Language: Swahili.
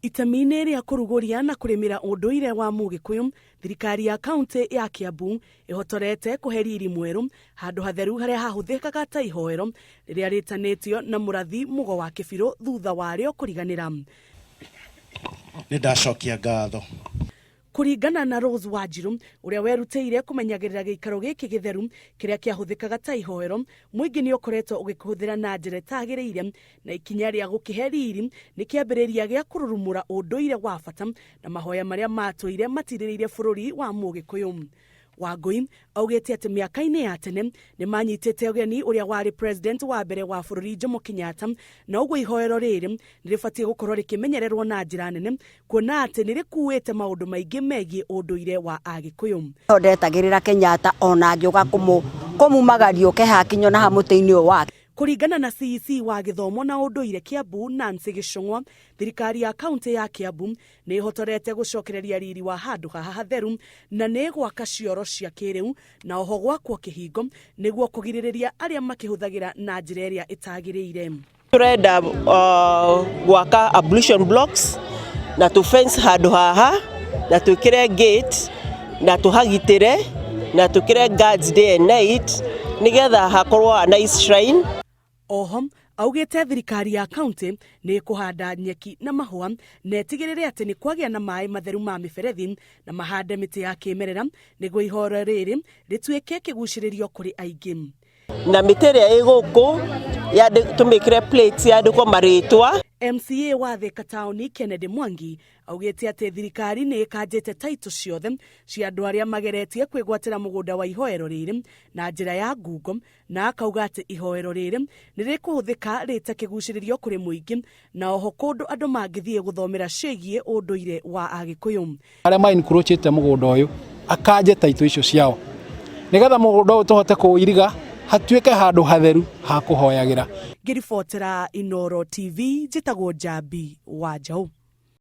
Itamine ria kuruguria na kurimira unduire wa Mugikuyu, thirikari ya kaunti ya Kiambu ihotorete kuheriri mweru handu hatheru haria hahuthikaga ta ihoero riria ritanitio na murathi mugo wa kibiro thutha wario kuriganira. Nindacokia ngatho. Kuringana na Rose Wanjiru uria werutĩire kumenyagĩrĩra gĩikaro gĩkĩ gĩtheru kĩrĩa kĩahũthĩkaga ta ihoero, mũingĩ nĩ ũkoretwo ũgĩkĩhũthĩra na njĩra ĩtagĩrĩire, na ikinya rĩa gũkĩhe riri nĩ kĩambĩrĩria gĩa kũrurumũra ũndũire wa bata na mahoya marĩa matũire matirĩrĩire bũrũri wa Mũgĩkũyũ. Wangui augĩte atĩ mĩaka-inĩ ya tene nĩ manyitĩte ũgeni ũrĩa warĩ president wa mbere wa bũrũri Jomo Kenyatta, na ũguo ihoero rĩrĩ nĩ rĩbatiĩ gũkorwo rĩkĩmenyererwo na njĩra nene, kuona atĩ nĩ rĩkuĩte maũndũ maingĩ megiĩ ũndũire wa Agĩkũyũ. Ndetagĩrĩra Kenyatta ona angĩũka kũmumagario kehakinyo na hamũtĩ-inĩ ũyũ wake. Kuringana na CEC wa gĩthomo na ũndũire Kiambu Nancy Gĩchũng'wa, thirikari ya kaunti ya Kiambu nĩ ihotorete gũcokereria riri wa handũ haha hatheru na nĩ gwaka cioro cia kĩrĩu na oho gwakwo kĩhingo nĩguo kũgirĩrĩria arĩa makĩhũthagĩra na njĩra ĩrĩa ĩtagĩrĩire. Turenda gwaka ablution blocks na tu fence handũ haha na twĩkĩre gate na tuhagitĩre na twĩkĩre guards day and night nigetha hakorwo a nice shrine. Oho augĩte thirikari ya kaunti nĩ kũhanda nyeki na mahũa na ĩtigĩrĩre atĩ nĩ kwagĩa na maĩ matheru ma mĩberethi na mahande mĩtĩ ya kĩmerera nĩguo ihoero rĩrĩ rĩtuĩke kĩgucĩrĩrio kũrĩ aingĩ. Na mĩtĩ ĩrĩa ĩ gũkũ tũmĩkĩre plates yandĩkwo marĩtwa. MCA wa Thika Taũni Kennedy Mwangi augĩte atĩ thirikari nĩ ĩkanjĩte taitũ ciothe cia andũ arĩa mageretie kwĩgwatĩra mũgũnda wa ihoero rĩrĩ na njĩra ya ngungo, na akauga atĩ ihoero rĩrĩ nĩ rĩkũhũthĩka rĩta kĩgucĩrĩrio kũrĩ mũingĩ na oho kũndũ andũ mangĩthiĩ gũthomera ciĩgiĩ ũndũire wa Agĩkũyũ. Arĩa mainkroachĩte mũgũnda ũyũ akanje taitũ icio ciao nĩgetha mũgũnda ũyũ tũhote kũwĩiriga hatuĩke handũ hatheru ha kũhoyagĩra. Ngĩribotera Inooro TV, njĩtagwo Njambi Wanjaũ.